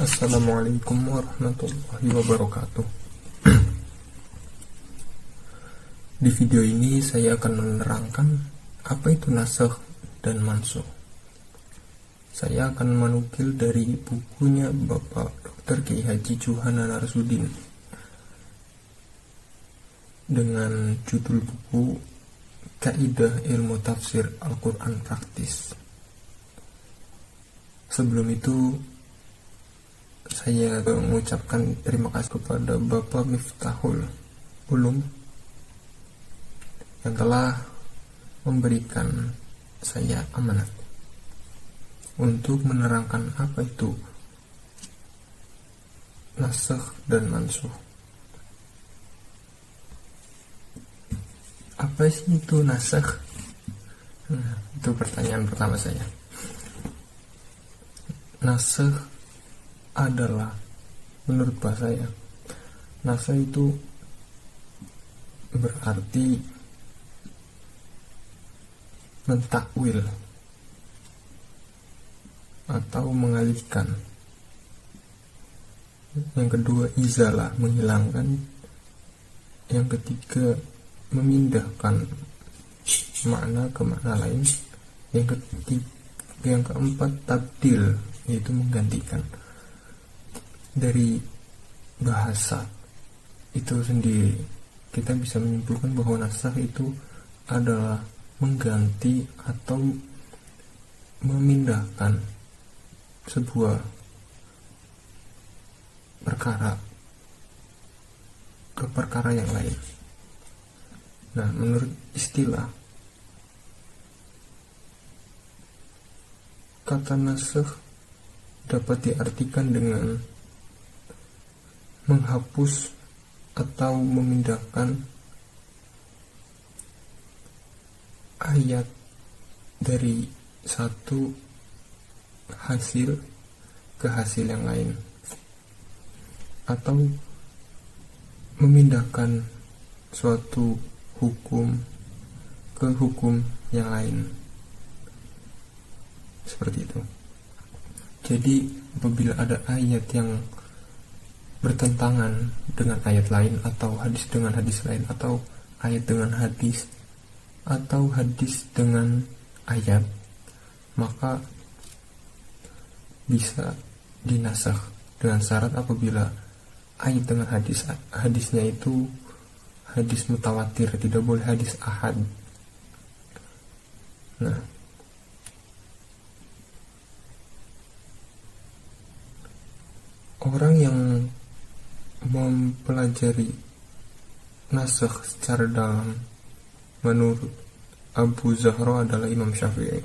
Assalamualaikum warahmatullahi wabarakatuh. Di video ini saya akan menerangkan apa itu nasakh dan mansukh. Saya akan menukil dari bukunya Bapak Dr. Kiai Haji Juhana Narsudin dengan judul buku Kaidah Ilmu Tafsir Al-Quran Praktis. Sebelum itu, saya mengucapkan terima kasih kepada Bapak Miftahul Ulum yang telah memberikan saya amanat untuk menerangkan apa itu nasakh dan mansukh. Apa sih itu nasakh? Itu pertanyaan pertama saya. Nasakh adalah, menurut bahasa saya, nasakh itu berarti mentakwil atau mengalihkan. Yang kedua, izalah, menghilangkan. Yang ketiga, memindahkan makna ke makna lain. Yang keempat, tabdil, yaitu menggantikan. Dari bahasa itu sendiri kita bisa menyimpulkan bahwa nasakh itu adalah mengganti atau memindahkan sebuah perkara ke perkara yang lain. Nah, menurut istilah, kata nasakh dapat diartikan dengan menghapus atau memindahkan ayat dari satu hasil ke hasil yang lain, atau memindahkan suatu hukum ke hukum yang lain, seperti itu. Jadi apabila ada ayat yang bertentangan dengan ayat lain, atau hadis dengan hadis lain, atau ayat dengan hadis, atau hadis dengan ayat, maka bisa dinasakh dengan syarat apabila ayat dengan hadisnya itu hadis mutawatir, tidak boleh hadis ahad. Nah, orang yang mempelajari nasakh secara dalam menurut Abu Zahra adalah Imam Syafi'i,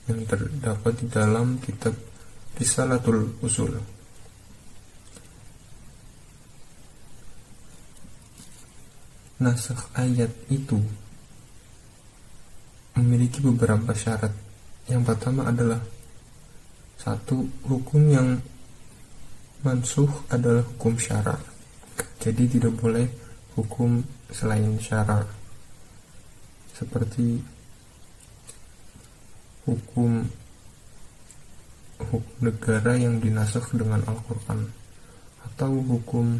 yang terdapat di dalam kitab Risalatul Usul. Nasakh ayat itu memiliki beberapa syarat. Yang pertama adalah, satu, hukum yang mansukh adalah hukum syara', jadi tidak boleh hukum selain syara', seperti hukum negara yang dinasakh dengan Al-Quran, atau hukum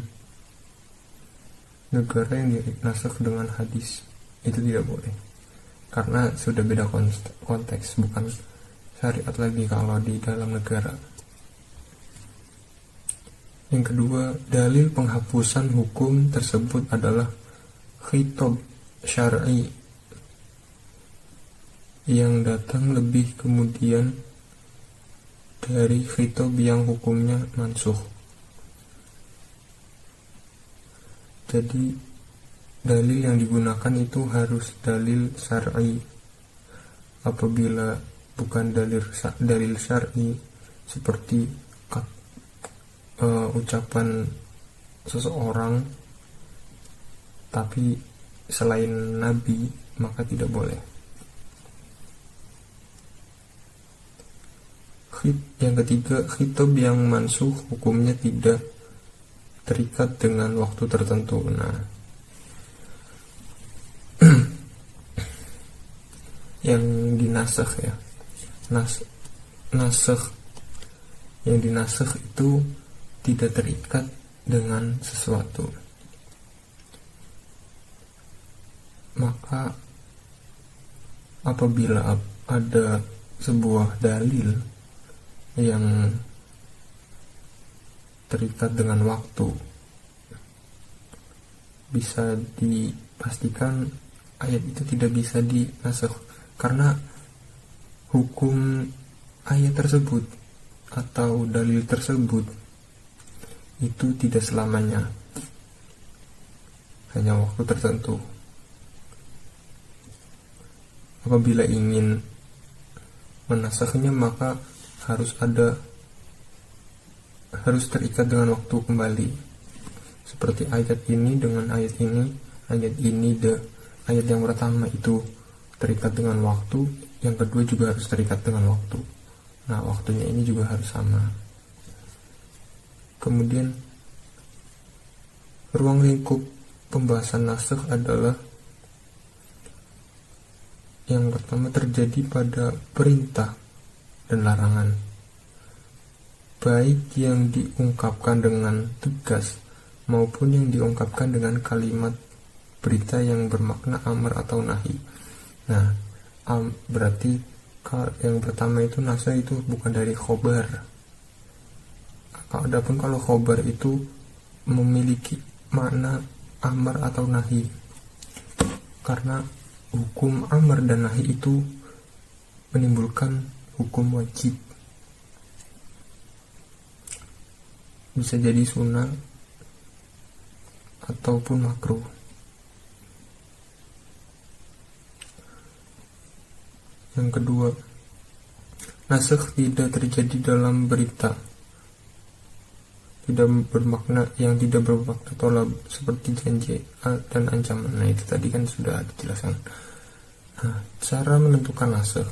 negara yang dinasakh dengan hadis. Itu tidak boleh, karena sudah beda konteks, bukan syariat lagi kalau di dalam negara. Yang kedua, dalil penghapusan hukum tersebut adalah khitab syar'i yang datang lebih kemudian dari khitab yang hukumnya mansukh. Jadi dalil yang digunakan itu harus dalil syar'i. Apabila bukan dalil syar'i, seperti ucapan seseorang tapi selain Nabi, maka tidak boleh. Yang ketiga, khitab yang mansukh hukumnya tidak terikat dengan waktu tertentu. Nah, yang dinasakh ya, nasakh yang dinasakh itu tidak terikat dengan sesuatu. Maka apabila ada sebuah dalil yang terikat dengan waktu, bisa dipastikan ayat itu tidak bisa dinasakh, karena hukum ayat tersebut atau dalil tersebut itu tidak selamanya, hanya waktu tertentu. Apabila ingin menasakhnya maka harus terikat dengan waktu kembali, seperti ayat ini dengan ayat ini. Ayat yang pertama itu terikat dengan waktu, yang kedua juga harus terikat dengan waktu. Nah, waktunya ini juga harus sama. Kemudian ruang lingkup pembahasan nasakh adalah yang pertama terjadi pada perintah dan larangan, baik yang diungkapkan dengan tegas maupun yang diungkapkan dengan kalimat berita yang bermakna amar atau nahi. Nah, berarti yang pertama itu nasakh itu bukan dari khobar. Adapun kalau khobar itu memiliki makna amar atau nahi, karena hukum amar dan nahi itu menimbulkan hukum wajib, bisa jadi sunnah ataupun makruh. Yang kedua, nasakh tidak terjadi dalam berita yang tidak bermakna tolak, seperti janji dan ancaman. Nah, itu tadi kan sudah dijelaskan. Nah, cara menentukan nasakh.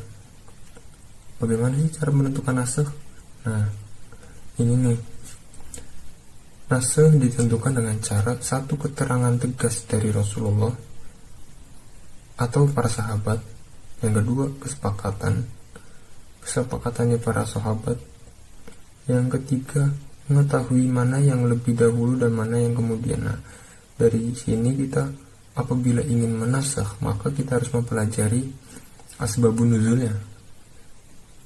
Bagaimana sih cara menentukan nasakh? Nah, ini nih. Nasakh ditentukan dengan cara satu, keterangan tegas dari Rasulullah atau para sahabat. Yang kedua, kesepakatannya para sahabat. Yang ketiga, mengetahui mana yang lebih dahulu dan mana yang kemudian. Nah, dari sini kita apabila ingin menasakh, maka kita harus mempelajari asbabun nuzulnya,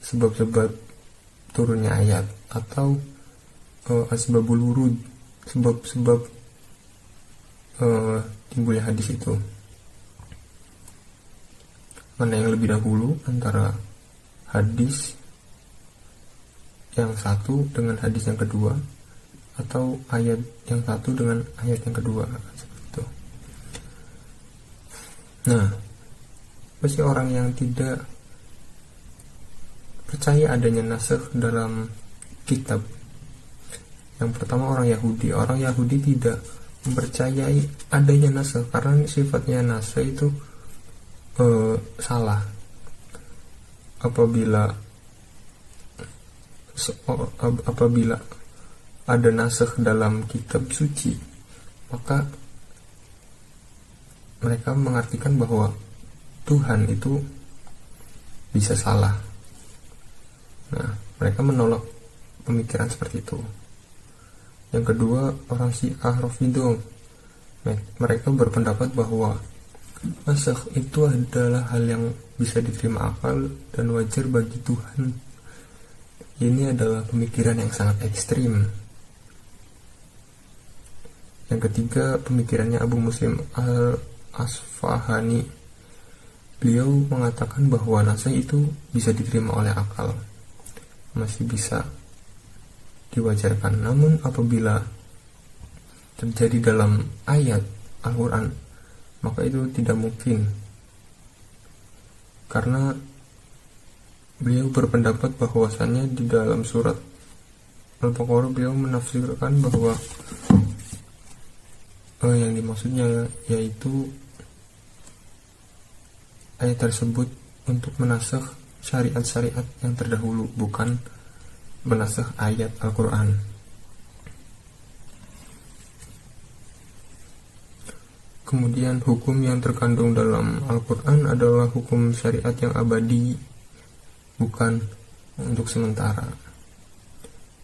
sebab-sebab turunnya ayat, atau asbabul wurud, sebab-sebab timbulnya hadis itu. Mana yang lebih dahulu antara hadis yang satu dengan hadis yang kedua, atau ayat yang satu dengan ayat yang kedua, seperti itu. Nah, pasti orang yang tidak percaya adanya nasakh dalam kitab. Yang pertama, orang Yahudi. Orang Yahudi tidak mempercayai adanya nasakh, karena sifatnya nasakh itu salah. Apabila ada nasakh dalam kitab suci, maka mereka mengartikan bahwa Tuhan itu bisa salah. Nah, mereka menolak pemikiran seperti itu. Yang kedua, orang Syiah Rafidhah, mereka berpendapat bahwa nasakh itu adalah hal yang bisa diterima akal dan wajar bagi Tuhan. Ini adalah pemikiran yang sangat ekstrim. Yang ketiga, pemikirannya Abu Muslim Al-Asfahani. Beliau mengatakan bahwa nasakh itu bisa diterima oleh akal, masih bisa diwajarkan. Namun apabila terjadi dalam ayat Al-Quran, maka itu tidak mungkin, karena beliau berpendapat bahwasannya di dalam surat Al-Baqarah beliau menafsirkan bahwa yang dimaksudnya yaitu ayat tersebut untuk menasakh syariat-syariat yang terdahulu, bukan menasakh ayat Al-Quran. Kemudian hukum yang terkandung dalam Al-Quran adalah hukum syariat yang abadi, bukan untuk sementara.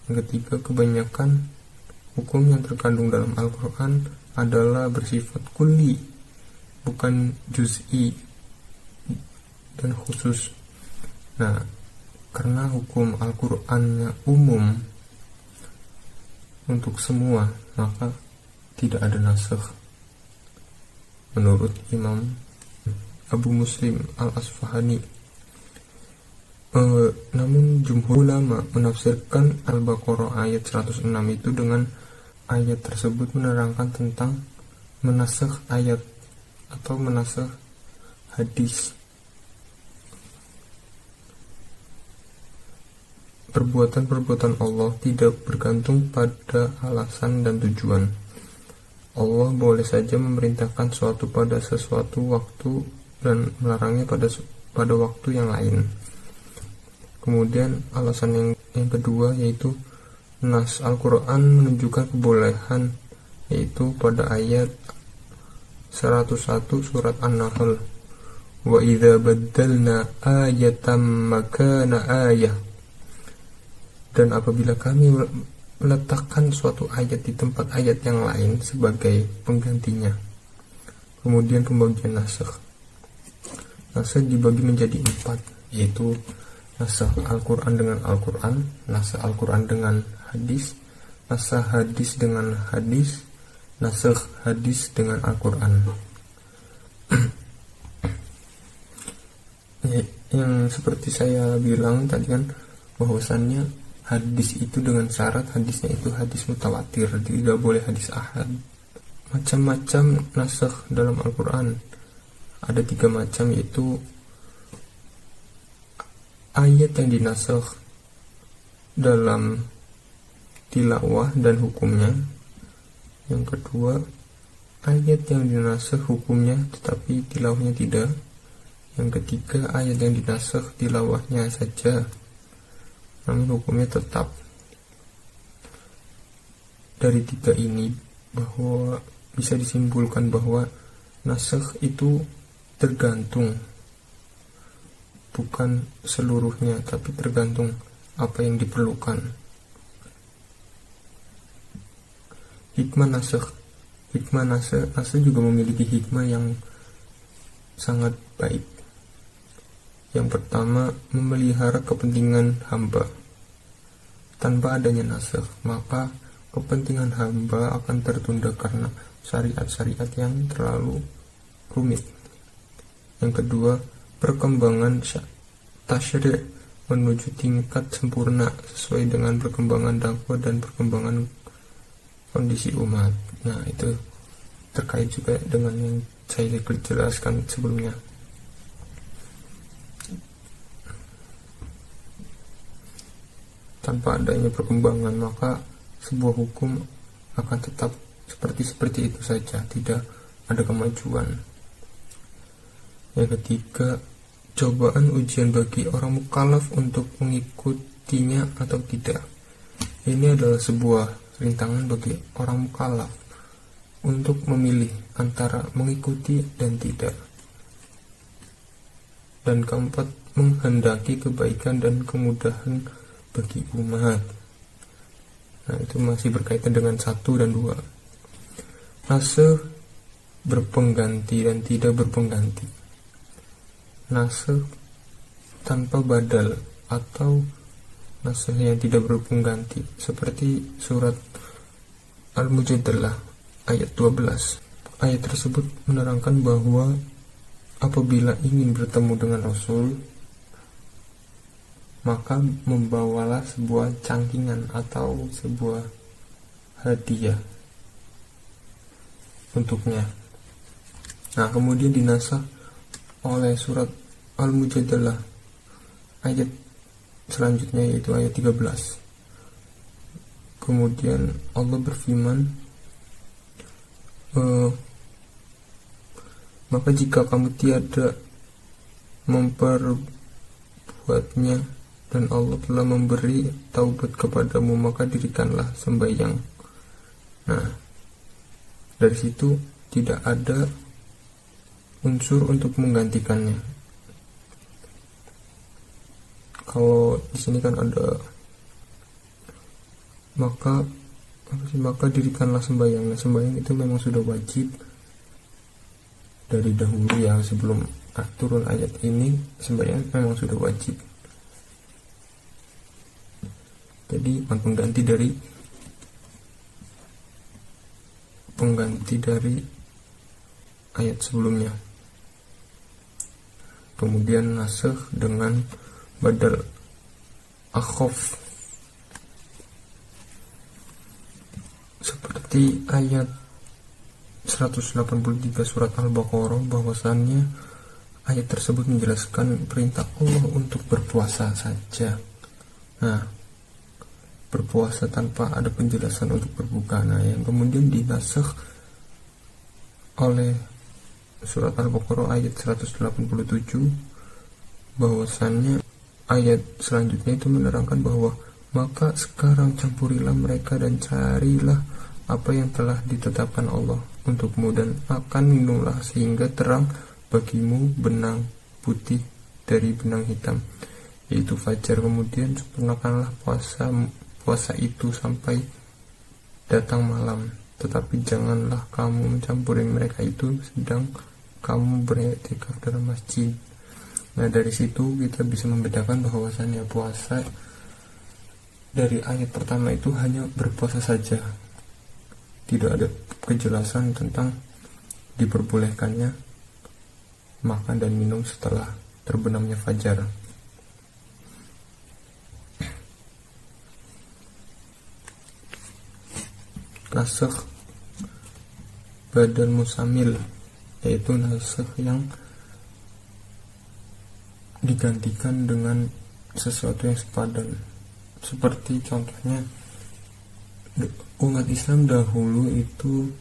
Yang ketiga, kebanyakan Hukum yang terkandung dalam Al-Quran adalah bersifat kulli, bukan juz'i dan khusus. Nah, karena hukum Al-Qur'annya umum untuk semua, maka tidak ada nasakh menurut Imam Abu Muslim Al-Asfahani. Namun jumhur ulama menafsirkan Al-Baqarah ayat 106 itu dengan ayat tersebut menerangkan tentang menasakh ayat atau menasakh hadis. Perbuatan-perbuatan Allah tidak bergantung pada alasan dan tujuan. Allah boleh saja memerintahkan suatu pada sesuatu waktu dan melarangnya pada waktu yang lain. Kemudian alasan yang kedua yaitu nas Al-Quran menunjukkan kebolehan, yaitu pada ayat 101 surat An-Nahl, wa idza baddalna ayatan makana ayah, dan apabila kami meletakkan suatu ayat di tempat ayat yang lain sebagai penggantinya. Kemudian pembagian nasakh dibagi menjadi 4, yaitu nasakh Al-Quran dengan Al-Quran, nasakh Al-Quran dengan hadis, nasakh hadis dengan hadis, nasakh hadis dengan Al-Quran. Yang seperti saya bilang tadi kan, bahwasannya hadis itu dengan syarat hadisnya itu hadis mutawatir, tidak boleh hadis ahad. Macam-macam nasakh dalam Al-Quran ada 3 macam, yaitu ayat yang dinasakh dalam tilawah dan hukumnya. Yang kedua, ayat yang dinasakh hukumnya tetapi tilawahnya tidak. Yang ketiga, ayat yang dinasakh tilawahnya saja namun hukumnya tetap. Dari 3 ini bahwa bisa disimpulkan bahwa nasakh itu tergantung, bukan seluruhnya, tapi tergantung apa yang diperlukan. Hikmah nasakh juga memiliki hikmah yang sangat baik. Yang pertama, memelihara kepentingan hamba. Tanpa adanya nasakh, maka kepentingan hamba akan tertunda karena syariat-syariat yang terlalu rumit. Yang kedua, perkembangan tasyri' menuju tingkat sempurna sesuai dengan perkembangan dakwah dan perkembangan kondisi umat. Nah, itu terkait juga dengan yang saya jelaskan sebelumnya. Tanpa adanya perkembangan, maka sebuah hukum akan tetap seperti itu saja, tidak ada kemajuan. Yang ketiga, cobaan ujian bagi orang mukallaf untuk mengikutinya atau tidak. Ini adalah sebuah rintangan bagi orang mukallaf untuk memilih antara mengikuti dan tidak. Dan keempat, menghendaki kebaikan dan kemudahan bagi umat. Nah, itu masih berkaitan dengan 1 dan 2. Nasakh berpengganti dan tidak berpengganti. Nasakh tanpa badal atau nasakh yang tidak berpengganti, seperti surat Al-Mujadalah ayat 12. Ayat tersebut menerangkan bahwa apabila ingin bertemu dengan Rasul, maka membawalah sebuah cangkingan atau sebuah hadiah untuknya. Nah, kemudian dinasakh oleh surat Al-Mujadalah ayat selanjutnya, yaitu ayat 13. Kemudian Allah berfirman, maka jika kamu tiada memperbuatnya dan Allah telah memberi taubat kepadamu, maka dirikanlah sembahyang. Nah, dari situ tidak ada unsur untuk menggantikannya. Kalau di sini kan ada, maka maka dirikanlah sembahyang. Nah, sembahyang itu memang sudah wajib dari dahulu ya, sebelum turun ayat ini sembahyang memang sudah wajib. Jadi pengganti dari ayat sebelumnya. Kemudian nasakh dengan badal akhaf, seperti ayat 183 surat Al-Baqarah, bahwasannya ayat tersebut menjelaskan perintah Allah untuk berpuasa saja. Nah, berpuasa tanpa ada penjelasan untuk berbuka. Nah, yang kemudian dinasakh oleh surat Al-Baqarah ayat 187, bahwasannya ayat selanjutnya itu menerangkan bahwa maka sekarang campurilah mereka dan carilah apa yang telah ditetapkan Allah untukmu, dan akan minumlah sehingga terang bagimu benang putih dari benang hitam, yaitu fajar. Kemudian sempurnakanlah puasa itu sampai datang malam, tetapi janganlah kamu mencampuri mereka itu sedang kamu beriktikaf dalam masjid. Nah, dari situ kita bisa membedakan bahwasannya puasa dari ayat pertama itu hanya berpuasa saja, tidak ada kejelasan tentang diperbolehkannya makan dan minum setelah terbenamnya fajar. Nasakh badal musamil, yaitu nasakh yang digantikan dengan sesuatu yang sepadan. Seperti contohnya, umat Islam dahulu itu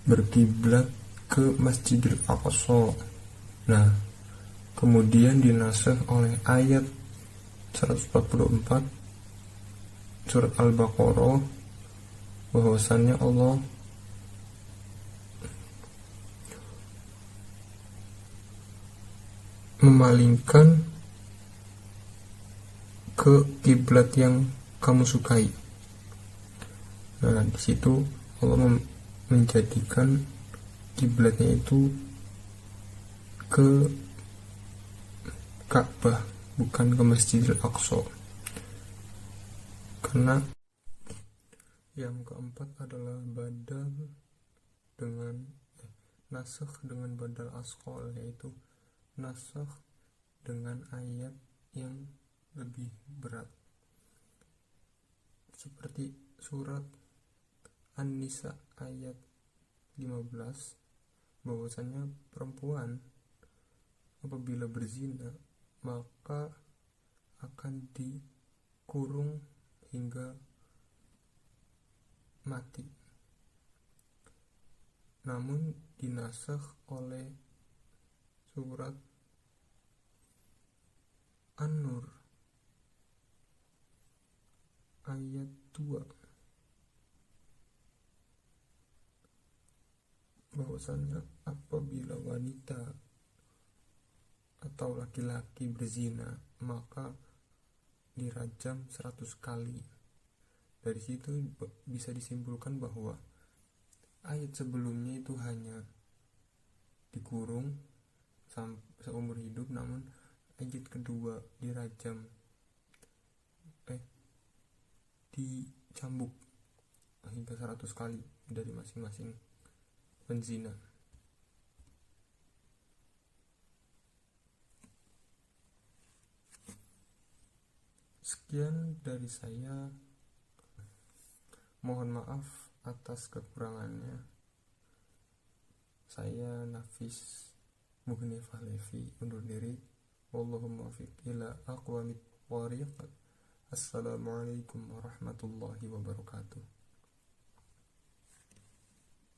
berkiblat ke Masjidil Aqsa. Nah, kemudian dinasakh oleh ayat 144 surat Al-Baqarah, bahwasannya Allah memalingkan ke kiblat yang kamu sukai. Nah, di situ Allah menjadikan kiblatnya itu ke Ka'bah, bukan ke Masjidil Aqsa. Karena yang keempat adalah badal dengan nasakh dengan badal asqal, yaitu nasakh dengan ayat yang lebih berat, seperti surat An-Nisa ayat 15, bahwasanya perempuan apabila berzina maka akan dikurung hingga mati. Namun dinasakh oleh surat An-Nur ayat 2, bahwasannya apabila wanita atau laki-laki berzina maka dirajam 100 kali. Dari situ bisa disimpulkan bahwa ayat sebelumnya itu hanya dikurung seumur hidup, namun ayat kedua dicambuk hingga 100 kali dari masing-masing penzina. Sekian dari saya, mohon maaf atas kekurangannya. Saya Nafis Mughni Fahlevi undur diri. Wallahumma muwaffiq ila aqwamit thoriq. Assalamualaikum warahmatullahi wabarakatuh.